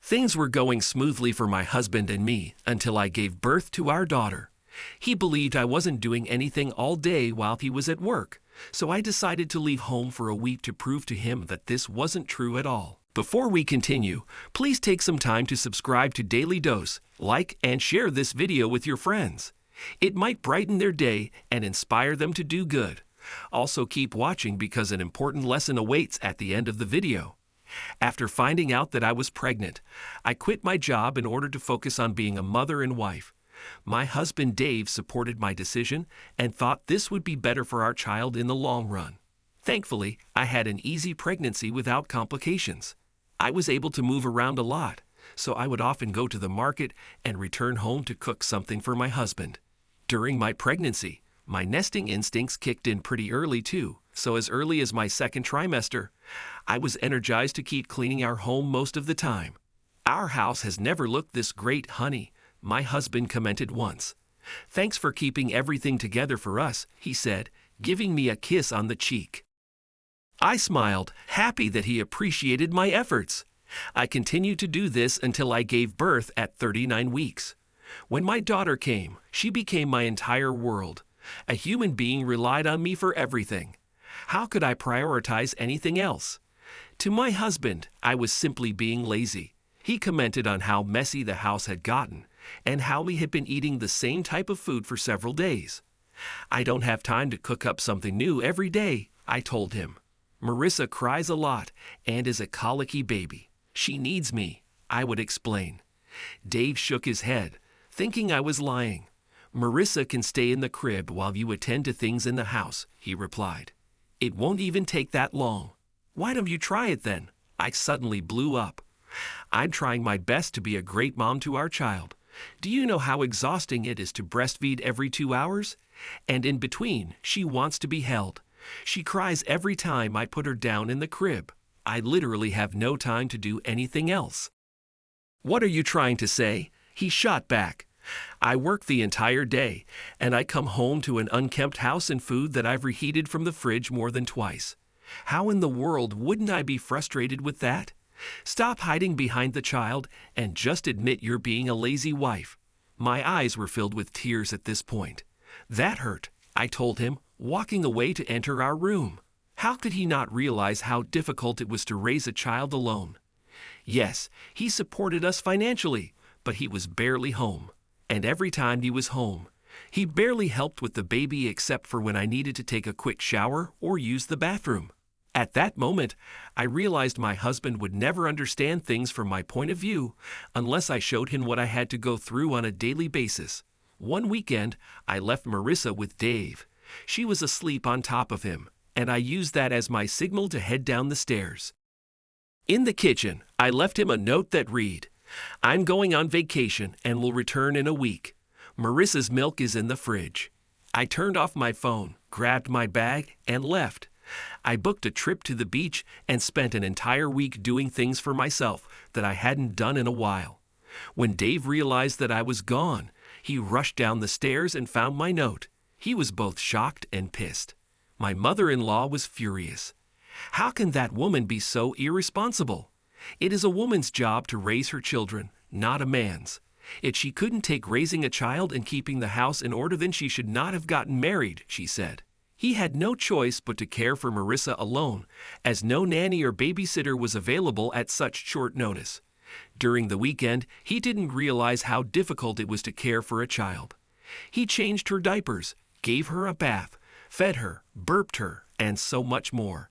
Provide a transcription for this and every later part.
Things were going smoothly for my husband and me until I gave birth to our daughter. He believed I wasn't doing anything all day while he was at work, so I decided to leave home for a week to prove to him that this wasn't true at all. Before we continue, please take some time to subscribe to Dailydose, like and share this video with your friends. It might brighten their day and inspire them to do good. Also keep watching because an important lesson awaits at the end of the video. After finding out that I was pregnant, I quit my job in order to focus on being a mother and wife. My husband Dave supported my decision and thought this would be better for our child in the long run. Thankfully, I had an easy pregnancy without complications. I was able to move around a lot, so I would often go to the market and return home to cook something for my husband. During my pregnancy, my nesting instincts kicked in pretty early too, so as early as my second trimester, I was energized to keep cleaning our home most of the time. "Our house has never looked this great, honey," my husband commented once. "Thanks for keeping everything together for us," he said, giving me a kiss on the cheek. I smiled, happy that he appreciated my efforts. I continued to do this until I gave birth at 39 weeks. When my daughter came, she became my entire world. A human being relied on me for everything. How could I prioritize anything else? To my husband, I was simply being lazy. He commented on how messy the house had gotten and how we had been eating the same type of food for several days. "I don't have time to cook up something new every day," I told him. "Marissa cries a lot and is a colicky baby. She needs me," I would explain. Dave shook his head, thinking I was lying. "Marissa can stay in the crib while you attend to things in the house," he replied. "It won't even take that long." "Why don't you try it then?" I suddenly blew up. "I'm trying my best to be a great mom to our child. Do you know how exhausting it is to breastfeed every 2 hours? And in between, she wants to be held. She cries every time I put her down in the crib. I literally have no time to do anything else." "What are you trying to say?" he shot back. "I work the entire day, and I come home to an unkempt house and food that I've reheated from the fridge more than twice. How in the world wouldn't I be frustrated with that? Stop hiding behind the child and just admit you're being a lazy wife." My eyes were filled with tears at this point. "That hurt," I told him, walking away to enter our room. How could he not realize how difficult it was to raise a child alone? Yes, he supported us financially, but he was barely home. And every time he was home, he barely helped with the baby except for when I needed to take a quick shower or use the bathroom. At that moment, I realized my husband would never understand things from my point of view unless I showed him what I had to go through on a daily basis. One weekend, I left Marissa with Dave. She was asleep on top of him, and I used that as my signal to head down the stairs. In the kitchen, I left him a note that read, "I'm going on vacation and will return in a week. Marissa's milk is in the fridge." I turned off my phone, grabbed my bag, and left. I booked a trip to the beach and spent an entire week doing things for myself that I hadn't done in a while. When Dave realized that I was gone, he rushed down the stairs and found my note. He was both shocked and pissed. My mother-in-law was furious. "How can that woman be so irresponsible? It is a woman's job to raise her children, not a man's. If she couldn't take raising a child and keeping the house in order, then she should not have gotten married," she said. He had no choice but to care for Marissa alone, as no nanny or babysitter was available at such short notice. During the weekend, he didn't realize how difficult it was to care for a child. He changed her diapers, gave her a bath, fed her, burped her, and so much more.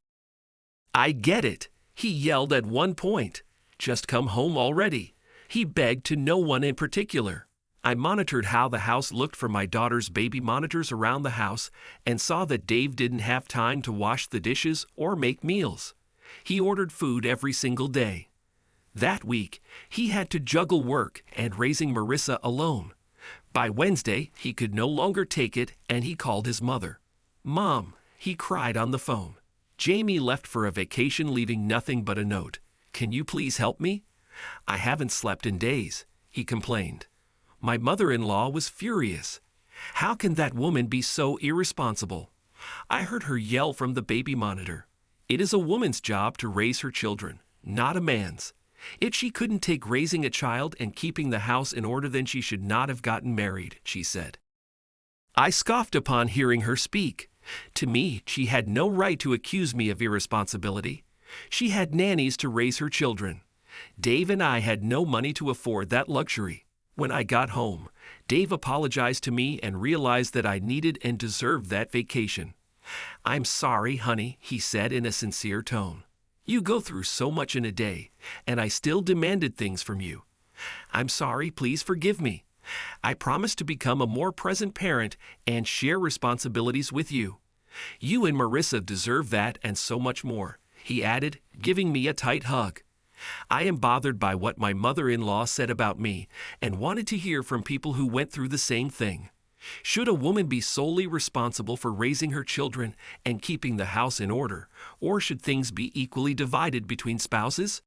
"I get it," he yelled at one point. "Just come home already." He begged to no one in particular. I monitored how the house looked from my daughter's baby monitors around the house and saw that Dave didn't have time to wash the dishes or make meals. He ordered food every single day. That week, he had to juggle work and raising Marissa alone. By Wednesday, he could no longer take it and he called his mother. "Mom," he cried on the phone. "Jamie left for a vacation leaving nothing but a note. Can you please help me? I haven't slept in days," he complained. My mother-in-law was furious. How can that woman be so irresponsible? I heard her yell from the baby monitor. It is a woman's job to raise her children, not a man's. If she couldn't take raising a child and keeping the house in order, then she should not have gotten married, she said. I scoffed upon hearing her speak. To me, she had no right to accuse me of irresponsibility. She had nannies to raise her children. Dave and I had no money to afford that luxury. When I got home, Dave apologized to me and realized that I needed and deserved that vacation. I'm sorry, honey, he said in a sincere tone. You go through so much in a day, and I still demanded things from you. I'm sorry, please forgive me. I promise to become a more present parent and share responsibilities with you. You and Marissa deserve that and so much more, he added, giving me a tight hug. I am bothered by what my mother-in-law said about me and wanted to hear from people who went through the same thing. Should a woman be solely responsible for raising her children and keeping the house in order, or should things be equally divided between spouses?